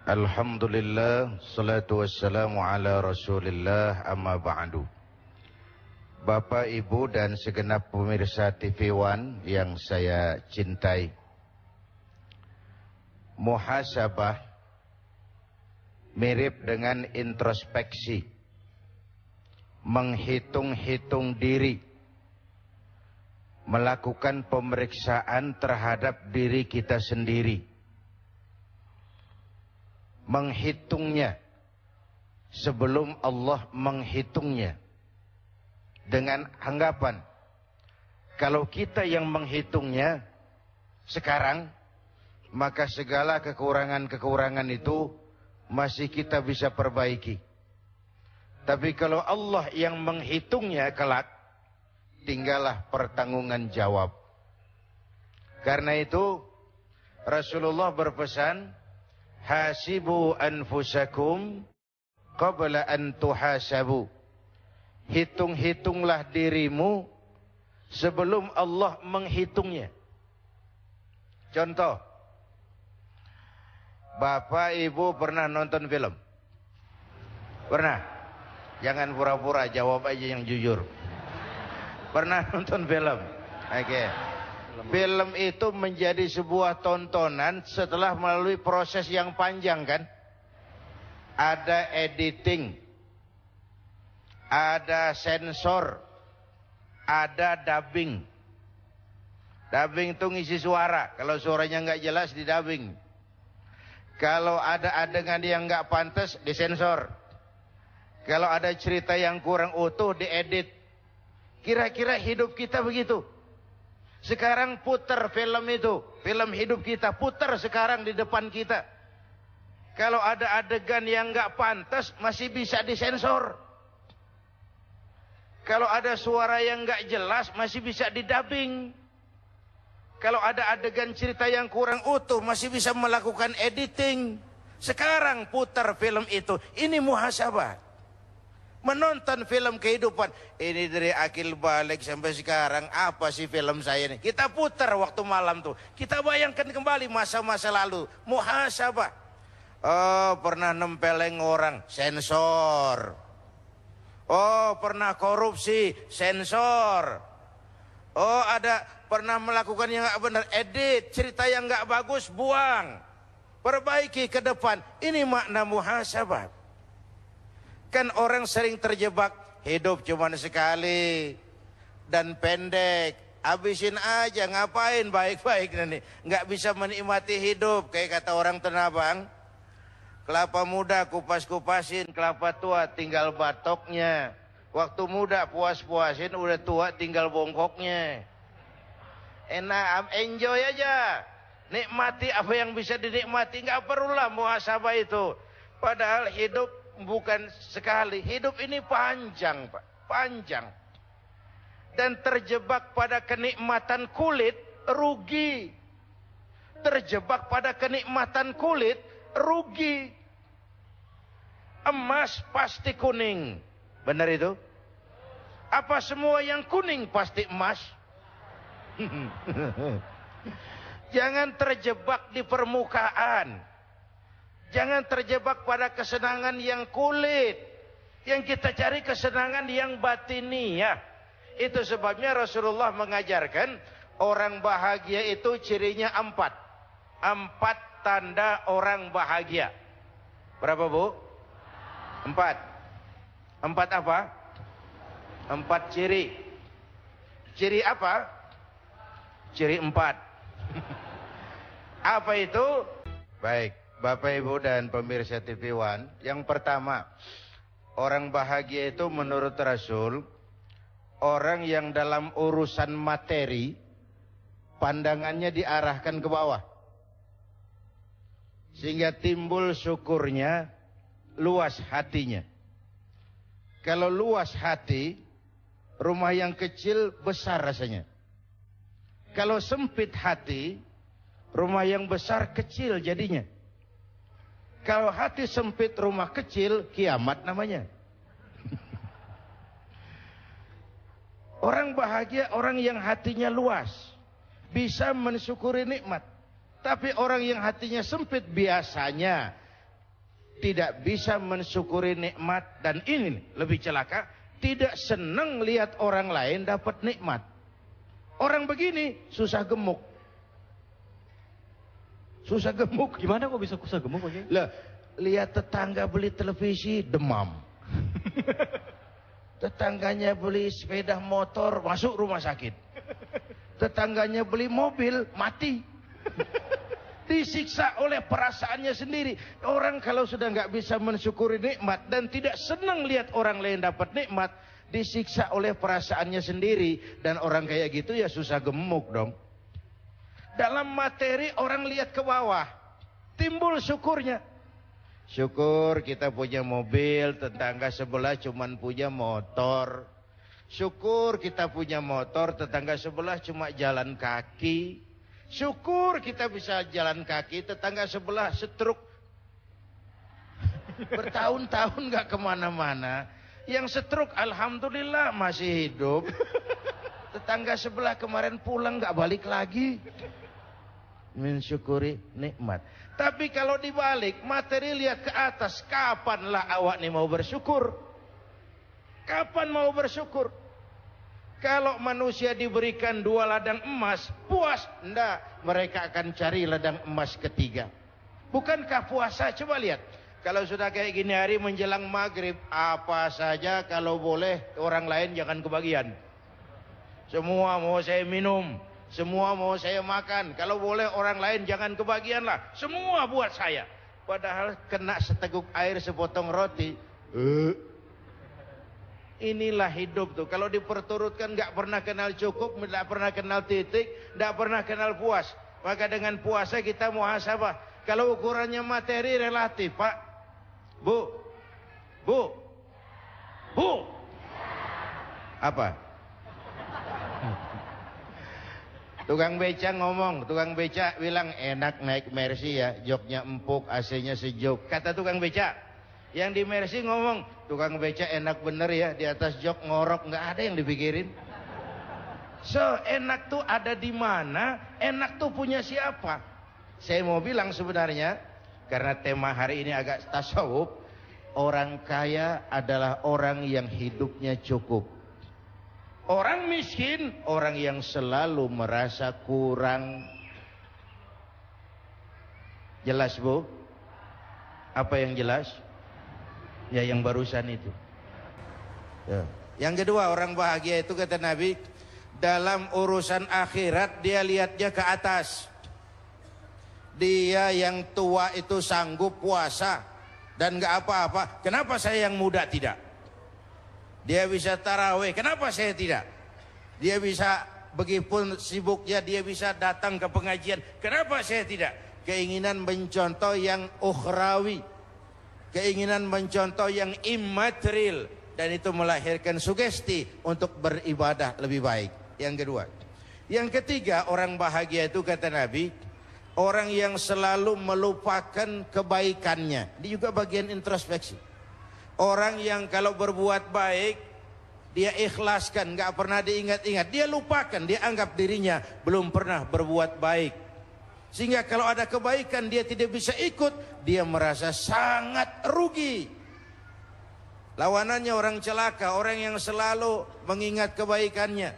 Alhamdulillah, salatu wassalamu ala rasulillah, amma ba'du. Bapak, Ibu, dan segenap pemirsa TV One yang saya cintai, muhasabah mirip dengan introspeksi, menghitung-hitung diri, melakukan pemeriksaan terhadap diri kita sendiri, menghitungnya sebelum Allah menghitungnya, dengan anggapan kalau kita yang menghitungnya sekarang, maka segala kekurangan-kekurangan itu masih kita bisa perbaiki. Tapi kalau Allah yang menghitungnya kelak, tinggallah pertanggungan jawab. Karena itu Rasulullah berpesan, hasibu anfusakum qabla an tuhasabu. Hitung-hitunglah dirimu sebelum Allah menghitungnya. Contoh, Bapak Ibu pernah nonton film? Pernah? Jangan pura-pura, jawab aja yang jujur. Pernah nonton film? Oke. Film itu menjadi sebuah tontonan setelah melalui proses yang panjang, kan? Ada editing, ada sensor, ada dubbing. Dubbing itu ngisi suara. Kalau suaranya nggak jelas, di dubbing. Kalau ada adegan yang nggak pantas, disensor. Kalau ada cerita yang kurang utuh, diedit. Kira-kira hidup kita begitu. Sekarang putar film itu, film hidup kita putar sekarang di depan kita. Kalau ada adegan yang nggak pantas, masih bisa disensor. Kalau ada suara yang nggak jelas, masih bisa didubbing. Kalau ada adegan cerita yang kurang utuh, masih bisa melakukan editing. Sekarang putar film itu, ini muhasabah. Menonton film kehidupan, ini dari akil balik sampai sekarang, apa sih film saya ini? Kita putar waktu malam tuh, kita bayangkan kembali masa-masa lalu, muhasabah. Oh, pernah nempeleng orang, sensor. Oh, pernah korupsi, sensor. Oh, ada pernah melakukan yang nggak benar, edit. Cerita yang nggak bagus, buang. Perbaiki ke depan. Ini makna muhasabah. Kan orang sering terjebak, hidup cuma sekali dan pendek. Habisin aja, ngapain baik-baik nanti. Nggak bisa menikmati hidup. Kayak kata orang Tenabang, kelapa muda kupas-kupasin, kelapa tua tinggal batoknya. Waktu muda puas-puasin, udah tua tinggal bongkoknya. Enak, enjoy aja. Nikmati apa yang bisa dinikmati. Nggak perlulah muhasabah itu. Padahal hidup bukan sekali. Hidup ini panjang, Pak. Panjang. Dan terjebak pada kenikmatan kulit, rugi. Terjebak pada kenikmatan kulit, rugi. Emas pasti kuning. Benar itu? Apa semua yang kuning pasti emas? Jangan terjebak di permukaan. Jangan terjebak pada kesenangan yang kulit. Yang kita cari kesenangan yang batiniah. Itu sebabnya Rasulullah mengajarkan orang bahagia itu cirinya 4. 4 tanda orang bahagia. Berapa, Bu? 4. 4 apa? 4 ciri. Ciri apa? Ciri 4. Apa itu? Baik, Bapak, Ibu, dan pemirsa TV One. Yang pertama, orang bahagia itu menurut Rasul, orang yang dalam urusan materi, pandangannya diarahkan ke bawah. Sehingga timbul syukurnya, luas hatinya. Kalau luas hati, rumah yang kecil besar rasanya. Kalau sempit hati, rumah yang besar kecil jadinya. Kalau hati sempit, rumah kecil, kiamat namanya. Orang bahagia, orang yang hatinya luas, bisa mensyukuri nikmat. Tapi orang yang hatinya sempit biasanya tidak bisa mensyukuri nikmat, dan ini lebih celaka, tidak senang lihat orang lain dapat nikmat. Orang begini susah gemuk. Susah gemuk. Gimana kok bisa susah gemuk, Pak Kiai? Lah, lihat tetangga beli televisi demam. Tetangganya beli sepeda motor masuk rumah sakit. Tetangganya beli mobil mati. Disiksa oleh perasaannya sendiri. Orang kalau sudah nggak bisa mensyukuri nikmat dan tidak senang lihat orang lain dapat nikmat, disiksa oleh perasaannya sendiri, dan orang kayak gitu ya susah gemuk dong. Dalam materi orang lihat ke bawah, timbul syukurnya. Syukur kita punya mobil, tetangga sebelah cuman punya motor. Syukur kita punya motor, tetangga sebelah cuma jalan kaki. Syukur kita bisa jalan kaki, tetangga sebelah stroke. Bertahun-tahun gak kemana-mana. Yang stroke alhamdulillah masih hidup. Tetangga sebelah kemarin pulang gak balik lagi. Mensyukuri nikmat. Tapi kalau dibalik, materi lihat ke atas, kapanlah awak nih mau bersyukur? Kapan mau bersyukur? Kalau manusia diberikan 2 ladang emas, puas? Enggak, mereka akan cari ladang emas ketiga. Bukankah puasa? Coba lihat. Kalau sudah kayak gini hari menjelang maghrib, apa saja kalau boleh orang lain jangan kebagian. Semua mau saya minum, semua mau saya makan. Kalau boleh orang lain jangan kebagian lah. Semua buat saya. Padahal kena seteguk air, sepotong roti. Inilah hidup tuh. Kalau diperturutkan nggak pernah kenal cukup, nggak pernah kenal titik, nggak pernah kenal puas. Maka dengan puasa kita muhasabah. Kalau ukurannya materi relatif, Pak. Bu. Apa? Tukang beca ngomong, tukang beca bilang enak naik Mercy ya, joknya empuk, AC-nya sejuk. Kata tukang beca. Yang di Mercy ngomong, tukang beca enak bener ya, di atas jok ngorok, nggak ada yang dipikirin. So, enak tuh ada di mana? Enak tuh punya siapa? Saya mau bilang sebenarnya, karena tema hari ini agak tasawuf, orang kaya adalah orang yang hidupnya cukup. Orang miskin, orang yang selalu merasa kurang. Jelas, Bu? Apa yang jelas? Ya, yang barusan itu. Ya. Yang kedua, orang bahagia itu kata Nabi, dalam urusan akhirat dia lihatnya ke atas. Dia yang tua itu sanggup puasa dan gak apa-apa. Kenapa saya yang muda tidak? Dia bisa tarawih, kenapa saya tidak? Dia bisa, begipun sibuknya dia bisa datang ke pengajian, kenapa saya tidak? Keinginan mencontoh yang ukhrawi, keinginan mencontoh yang immaterial, dan itu melahirkan sugesti untuk beribadah lebih baik. Yang kedua. Yang ketiga, orang bahagia itu kata Nabi, orang yang selalu melupakan kebaikannya. Ini juga bagian introspeksi. Orang yang kalau berbuat baik, dia ikhlaskan, gak pernah diingat-ingat. Dia lupakan, dia anggap dirinya belum pernah berbuat baik. Sehingga kalau ada kebaikan dia tidak bisa ikut, dia merasa sangat rugi. Lawanannya orang celaka, orang yang selalu mengingat kebaikannya.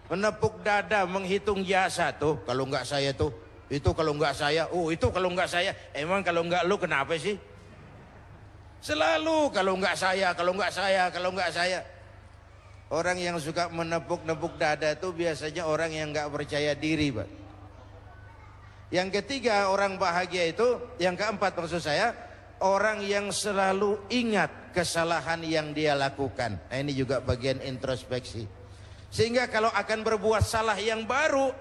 Menepuk dada, menghitung jasa tuh. Kalau nggak saya tuh, itu kalau nggak saya, itu kalau nggak saya. Emang kalau nggak lu kenapa sih? Selalu kalau nggak saya, kalau nggak saya, kalau nggak saya. Orang yang suka menepuk-nepuk dada itu biasanya orang yang nggak percaya diri, Pak. Yang ketiga, orang bahagia itu, yang keempat maksud saya, orang yang selalu ingat kesalahan yang dia lakukan. Nah, ini juga bagian introspeksi. Sehingga kalau akan berbuat salah yang baru,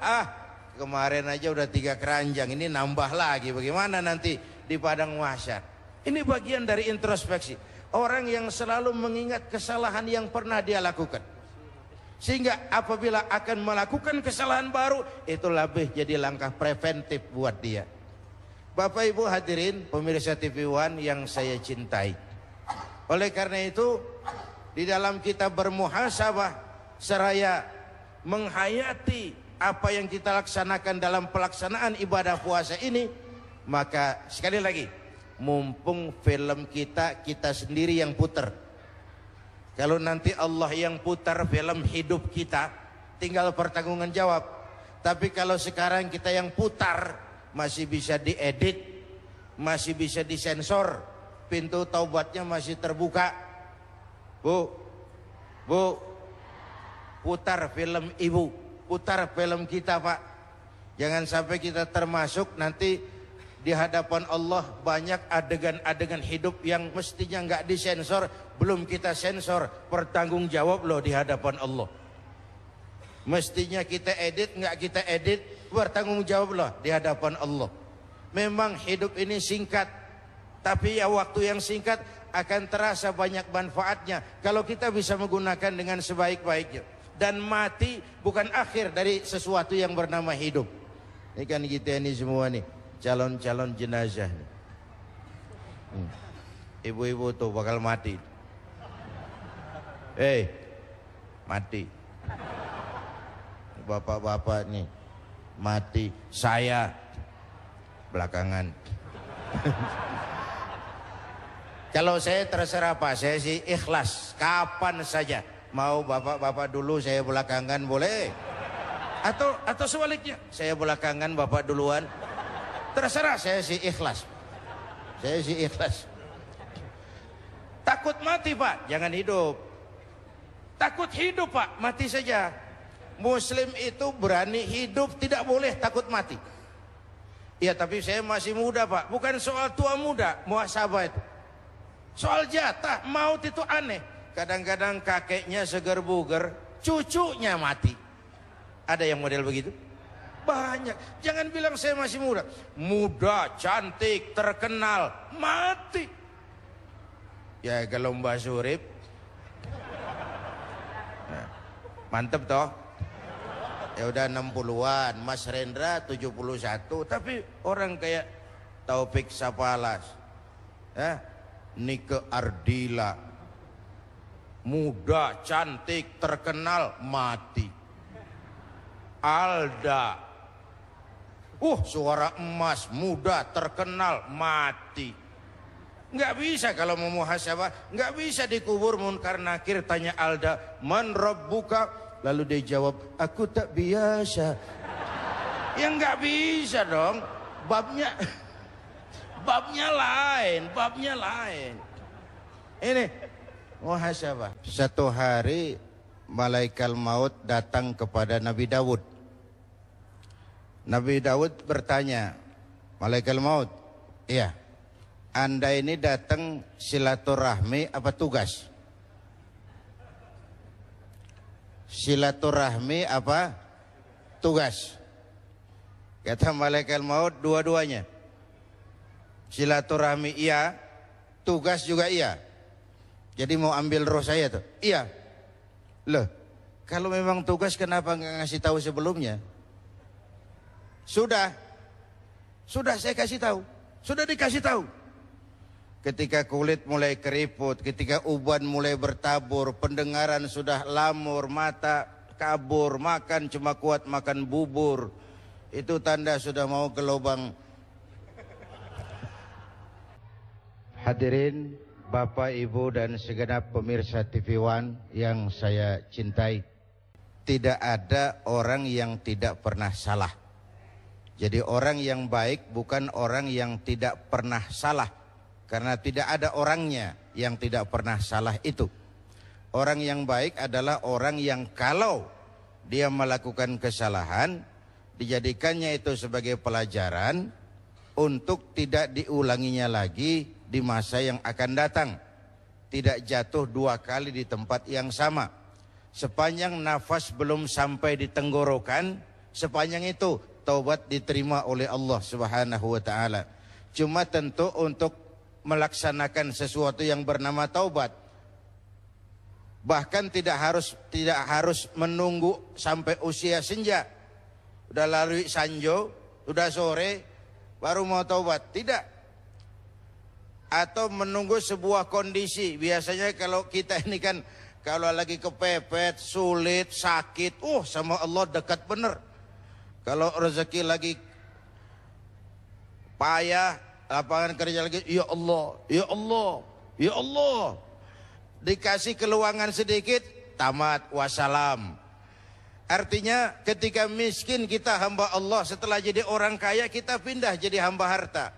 kemarin aja udah 3 keranjang, ini nambah lagi. Bagaimana nanti di padang mahsyar? Ini bagian dari introspeksi. Orang yang selalu mengingat kesalahan yang pernah dia lakukan. Sehingga apabila akan melakukan kesalahan baru, itu lebih jadi langkah preventif buat dia. Bapak Ibu hadirin pemirsa TV One yang saya cintai. Oleh karena itu, di dalam kita bermuhasabah seraya menghayati apa yang kita laksanakan dalam pelaksanaan ibadah puasa ini, maka sekali lagi, mumpung film kita sendiri yang putar. Kalau nanti Allah yang putar film hidup kita, tinggal pertanggungan jawab. Tapi kalau sekarang kita yang putar, masih bisa diedit, masih bisa disensor, pintu taubatnya masih terbuka. Bu, putar film ibu, putar film kita Pak. Jangan sampai kita termasuk nanti di hadapan Allah banyak adegan-adegan hidup yang mestinya nggak disensor, belum kita sensor, bertanggung jawab loh di hadapan Allah. Mestinya kita edit, nggak kita edit, bertanggung jawab loh di hadapan Allah. Memang hidup ini singkat, tapi ya waktu yang singkat akan terasa banyak manfaatnya kalau kita bisa menggunakan dengan sebaik-baiknya. Dan mati bukan akhir dari sesuatu yang bernama hidup. Ini kan kita ini semua nih calon-calon jenazah nih. Ibu-ibu tuh bakal mati. Mati. Bapak-bapak nih mati. Saya belakangan. Kalau saya terserah Pak, saya sih ikhlas kapan saja. Mau bapak-bapak dulu, saya belakangan boleh. Atau sebaliknya, saya belakangan bapak duluan. Terserah, saya sih ikhlas. Saya sih ikhlas. Takut mati Pak, jangan hidup. Takut hidup Pak, mati saja. Muslim itu berani hidup, tidak boleh takut mati. Ya tapi saya masih muda Pak, bukan soal tua muda, muhasabah itu. Soal jatah, maut itu aneh. Kadang-kadang kakeknya seger buger, cucunya mati. Ada yang model begitu? Banyak. Jangan bilang saya masih muda. Muda, cantik, terkenal, mati. Ya kalau Mbak Surip, nah, mantep toh. Ya udah 60-an, Mas Rendra 71. Tapi orang kayak Taufik Sapalas, Nike Ardila, muda, cantik, terkenal, mati. Alda, suara emas, muda, terkenal, mati. Nggak bisa kalau mau muhasabah, nggak bisa dikubur Munkar Nakir. Tanya Alda, man rabbuka? Lalu dia jawab, aku tak biasa. Ya nggak bisa dong. Babnya lain. Ini muhasabah. Satu hari malaikat maut datang kepada Nabi Daud. Nabi Daud bertanya, malaikat maut, iya, Anda ini datang silaturahmi apa tugas? Silaturahmi apa tugas? Kata malaikat maut, dua-duanya. Silaturahmi iya, tugas juga iya. Jadi mau ambil roh saya tuh? Iya. Loh, kalau memang tugas kenapa nggak ngasih tahu sebelumnya? Sudah saya kasih tahu. Sudah dikasih tahu. Ketika kulit mulai keriput, ketika uban mulai bertabur, pendengaran sudah lamur, mata kabur, makan cuma kuat makan bubur. Itu tanda sudah mau ke lubang. Hadirin Bapak, Ibu dan segenap pemirsa TV One yang saya cintai. Tidak ada orang yang tidak pernah salah. Jadi orang yang baik bukan orang yang tidak pernah salah. Karena tidak ada orangnya yang tidak pernah salah itu. Orang yang baik adalah orang yang kalau dia melakukan kesalahan, dijadikannya itu sebagai pelajaran untuk tidak diulanginya lagi di masa yang akan datang. Tidak jatuh dua kali di tempat yang sama. Sepanjang nafas belum sampai di tenggorokan, sepanjang itu taubat diterima oleh Allah Subhanahu wa taala. Cuma tentu untuk melaksanakan sesuatu yang bernama taubat, bahkan tidak harus menunggu sampai usia senja. Udah lalui sanjo, udah sore baru mau taubat, tidak. Atau menunggu sebuah kondisi. Biasanya kalau kita ini kan kalau lagi kepepet, sulit, sakit, sama Allah dekat bener. Kalau rezeki lagi payah, lapangan kerja lagi, ya Allah, ya Allah, ya Allah. Dikasih keluangan sedikit, tamat, wassalam. Artinya ketika miskin kita hamba Allah, setelah jadi orang kaya kita pindah jadi hamba harta.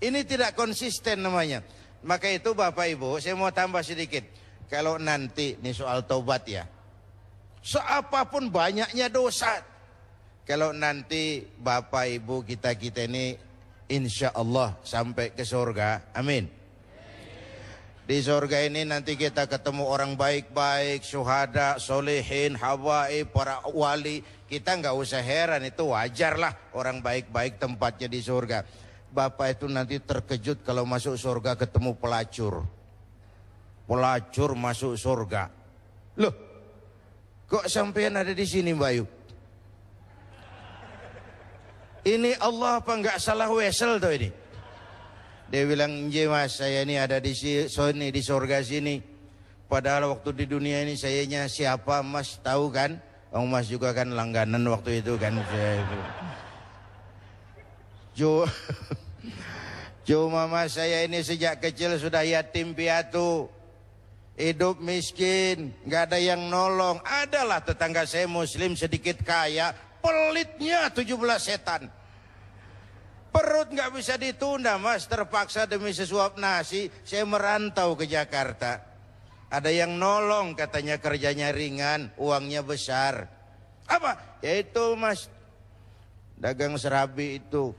Ini tidak konsisten namanya. Maka itu Bapak Ibu, saya mau tambah sedikit. Kalau nanti, ini soal taubat ya. Seapapun banyaknya dosa. Kalau nanti Bapak Ibu kita ini insya Allah sampai ke surga, amin. Di surga ini nanti kita ketemu orang baik-baik, syuhada, solehin, hawaib, para wali. Kita nggak usah heran, itu wajar lah orang baik-baik tempatnya di surga. Bapak itu nanti terkejut kalau masuk surga ketemu pelacur. Pelacur masuk surga. Loh, kok sampean ada di sini Mbak Yu? Ini Allah apa nggak salah wesel tuh ini? Dia bilang, "Nje Mas, saya ini ada di sini di surga sini. Padahal waktu di dunia ini sayanya siapa Mas tahu kan? Oh, Mas juga kan langganan waktu itu kan." Cuma Mas saya ini sejak kecil sudah yatim piatu. Hidup miskin, nggak ada yang nolong. Adalah tetangga saya muslim sedikit kaya, pelitnya 17 setan. Perut nggak bisa ditunda Mas, terpaksa demi sesuap nasi saya merantau ke Jakarta. Ada yang nolong, katanya kerjanya ringan, uangnya besar. Apa? Yaitu Mas, dagang serabi itu.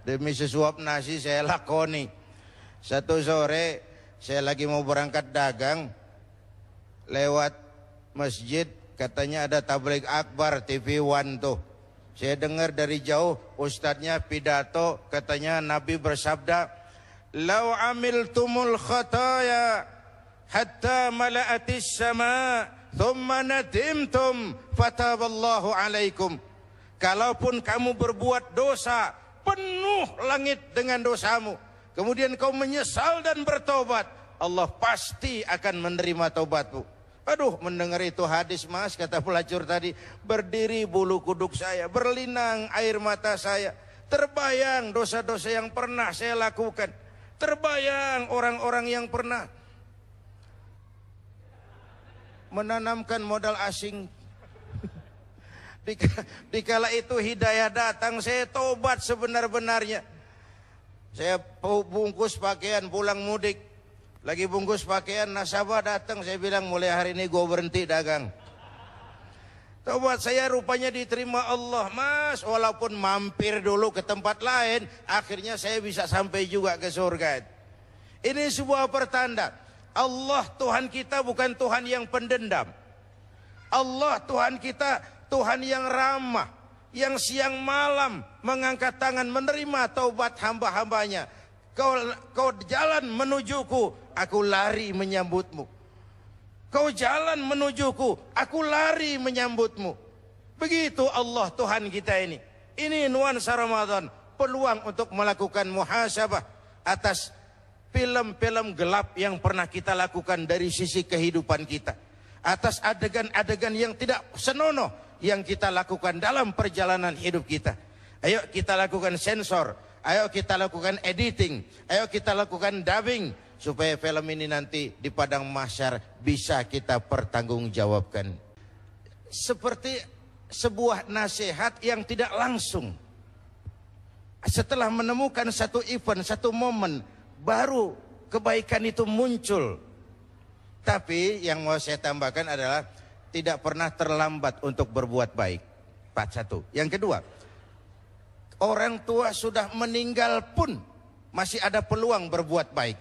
Demi sesuap nasi saya lakoni. Satu sore saya lagi mau berangkat dagang, lewat masjid katanya ada tabligh akbar TV One tuh. Saya dengar dari jauh ustadznya pidato, katanya Nabi bersabda, "Lau amiltumul khataya hatta mala'atis sama, thumma nadimtum fataballahu alaikum." Kalaupun kamu berbuat dosa, penuh langit dengan dosamu, kemudian kau menyesal dan bertobat, Allah pasti akan menerima taubatmu. Aduh, mendengar itu hadis Mas, kata pelacur tadi, berdiri bulu kuduk saya, berlinang air mata saya. Terbayang dosa-dosa yang pernah saya lakukan. Terbayang orang-orang yang pernah menanamkan modal asing. Dikala itu hidayah datang, saya tobat sebenar-benarnya. Saya bungkus pakaian pulang mudik. Lagi bungkus pakaian, nasabah datang, saya bilang mulai hari ini gue berhenti dagang. Tobat saya rupanya diterima Allah Mas, walaupun mampir dulu ke tempat lain, akhirnya saya bisa sampai juga ke surga. Ini sebuah pertanda, Allah Tuhan kita bukan Tuhan yang pendendam. Allah Tuhan kita Tuhan yang ramah, yang siang malam mengangkat tangan menerima taubat hamba-hambanya. Kau jalan menujuku, aku lari menyambutmu. Kau jalan menujuku, aku lari menyambutmu. Begitu Allah Tuhan kita ini. Ini nuansa Ramadan, peluang untuk melakukan muhasabah atas film-film gelap yang pernah kita lakukan dari sisi kehidupan kita. Atas adegan-adegan yang tidak senonoh yang kita lakukan dalam perjalanan hidup kita. Ayo kita lakukan sensor. Ayo kita lakukan editing, ayo kita lakukan dubbing, supaya film ini nanti di padang mahsyar bisa kita pertanggungjawabkan. Seperti sebuah nasihat yang tidak langsung. Setelah menemukan satu event, satu momen, baru kebaikan itu muncul. Tapi yang mau saya tambahkan adalah tidak pernah terlambat untuk berbuat baik. Part satu. Yang kedua, orang tua sudah meninggal pun masih ada peluang berbuat baik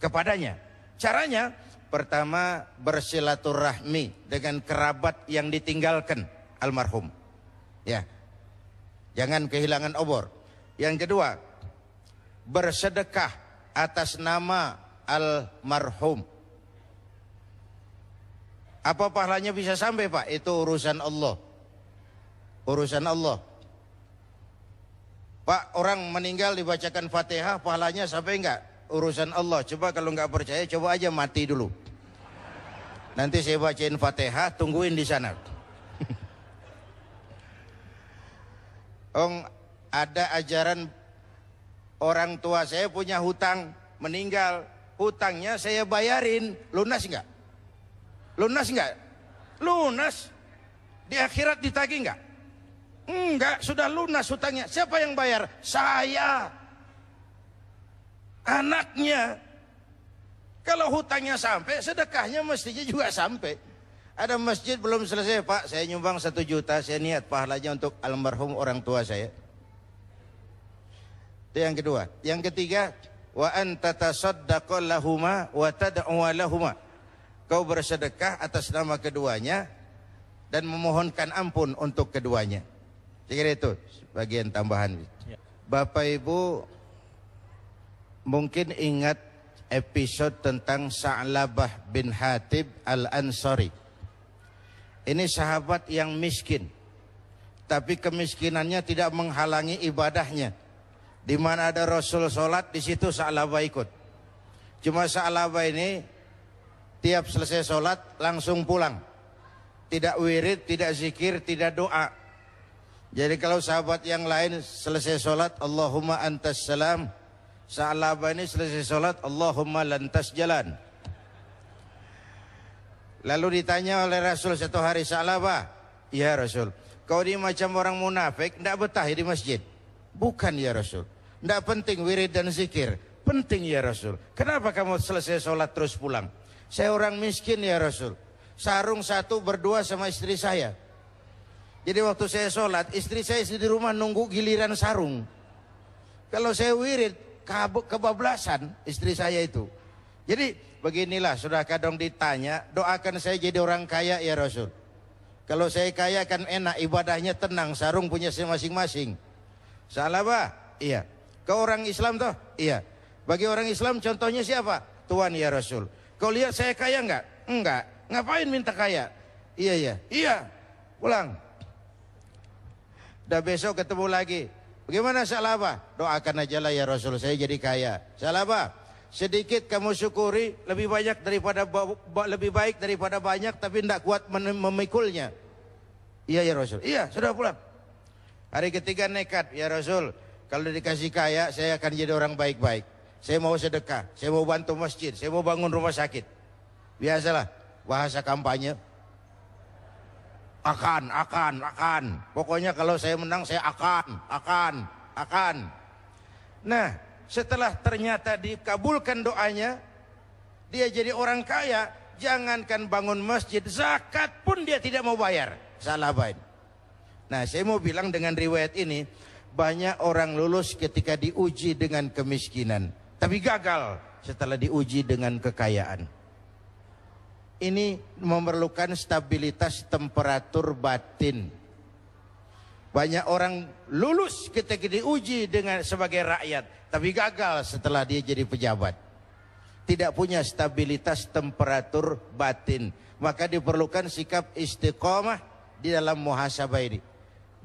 kepadanya. Caranya, pertama bersilaturahmi dengan kerabat yang ditinggalkan almarhum. Ya, jangan kehilangan obor. Yang kedua, bersedekah atas nama almarhum. Apa pahalanya bisa sampai Pak? Itu urusan Allah. Urusan Allah. Pak, orang meninggal dibacakan Fatihah, pahalanya sampai enggak? Urusan Allah. Coba kalau enggak percaya, coba aja mati dulu. Nanti saya bacain Fatihah, tungguin di sana. Ada ajaran Orang tua saya punya hutang, meninggal, hutangnya saya bayarin, lunas nggak? Lunas nggak? Lunas. Di akhirat ditagih nggak? Enggak, sudah lunas hutangnya. Siapa yang bayar? Saya. Anaknya. Kalau hutangnya sampai, sedekahnya mestinya juga sampai. Ada masjid belum selesai, Pak, saya nyumbang 1 juta, saya niat pahalanya untuk almarhum orang tua saya. Itu yang kedua. Yang ketiga, wa anta tasaddaqu lahuma wa tad'u lahuma. Kau bersedekah atas nama keduanya dan memohonkan ampun untuk keduanya. Kira itu bagian tambahan. Ya. Bapak Ibu mungkin ingat episode tentang Sa'labah bin Hatib Al-Ansari. Ini sahabat yang miskin, tapi kemiskinannya tidak menghalangi ibadahnya. Di mana ada Rasul sholat, di situ Sa'labah ikut. Cuma Sa'labah ini tiap selesai sholat langsung pulang. Tidak wirid, tidak zikir, tidak doa. Jadi kalau sahabat yang lain selesai sholat, Allahumma antas salam. Sa'labah ini selesai sholat, Allahumma lantas jalan. Lalu ditanya oleh Rasul satu hari, Sa'labah, ya Rasul, kau ini macam orang munafik, tidak betah di masjid. Bukan ya Rasul, tidak penting wirid dan zikir. Penting ya Rasul. Kenapa kamu selesai sholat terus pulang? Saya orang miskin ya Rasul. Sarung satu berdua sama istri saya. Jadi waktu saya sholat, istri saya di rumah nunggu giliran sarung. Kalau saya wirid, kebablasan istri saya itu. Jadi beginilah, sudah kadang ditanya, doakan saya jadi orang kaya ya Rasul. Kalau saya kaya kan enak, ibadahnya tenang, sarung punya masing-masing. Sa'labah, iya. Kau orang Islam toh? Iya. Bagi orang Islam contohnya siapa? Tuhan ya Rasul. Kau lihat saya kaya enggak? Enggak. Ngapain minta kaya? Iya ya. Iya. Pulang. Udah besok ketemu lagi. Bagaimana Sa'labah? Doakan aja lah ya Rasul, saya jadi kaya. Sa'labah, sedikit kamu syukuri, lebih baik daripada banyak, tapi tidak kuat memikulnya. Iya ya Rasul. Iya, sudah pulang. Hari ketiga nekat, ya Rasul, kalau dikasih kaya, saya akan jadi orang baik-baik. Saya mau sedekah, saya mau bantu masjid, saya mau bangun rumah sakit. Biasalah, bahasa kampanye. Akan. Pokoknya kalau saya menang, saya akan. Nah, setelah ternyata dikabulkan doanya, dia jadi orang kaya, jangankan bangun masjid, zakat pun dia tidak mau bayar. Sa'labah. Nah, saya mau bilang dengan riwayat ini, banyak orang lulus ketika diuji dengan kemiskinan, tapi gagal setelah diuji dengan kekayaan. Ini memerlukan stabilitas temperatur batin. Banyak orang lulus ketika diuji sebagai rakyat, tapi gagal setelah dia jadi pejabat. Tidak punya stabilitas temperatur batin. Maka diperlukan sikap istiqomah di dalam muhasabah ini.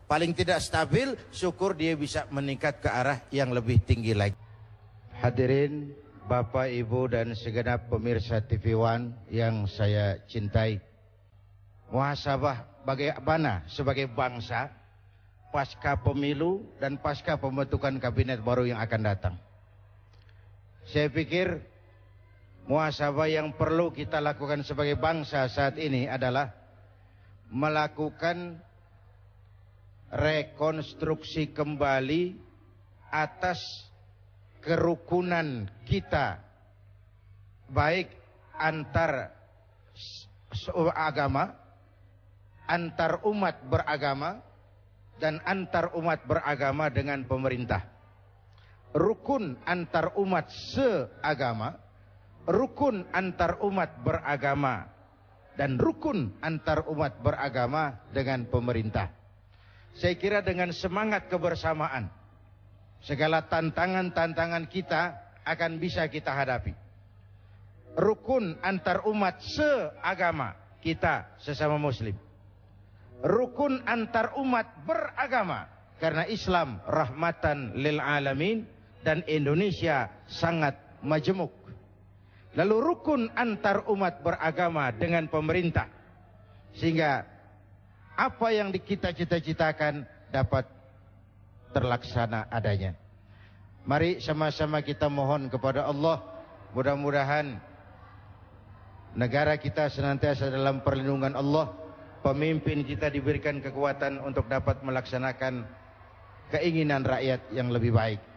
Paling tidak stabil, syukur dia bisa meningkat ke arah yang lebih tinggi lagi. Hadirin Bapak, Ibu, dan segenap pemirsa TV One yang saya cintai. Muhasabah bagaimana sebagai bangsa pasca pemilu dan pasca pembentukan kabinet baru yang akan datang. Saya pikir muhasabah yang perlu kita lakukan sebagai bangsa saat ini adalah melakukan rekonstruksi kembali atas kerukunan kita, baik antar agama, antar umat beragama, dan antar umat beragama dengan pemerintah. Rukun antar umat seagama, rukun antar umat beragama, dan rukun antar umat beragama dengan pemerintah. Saya kira dengan semangat kebersamaan, segala tantangan-tantangan kita akan bisa kita hadapi. Rukun antar umat seagama kita sesama muslim. Rukun antar umat beragama, karena Islam rahmatan lil alamin dan Indonesia sangat majemuk. Lalu rukun antar umat beragama dengan pemerintah, sehingga apa yang kita cita-citakan dapat terlaksana adanya. Mari sama-sama kita mohon kepada Allah, mudah-mudahan negara kita senantiasa dalam perlindungan Allah, pemimpin kita diberikan kekuatan untuk dapat melaksanakan keinginan rakyat yang lebih baik.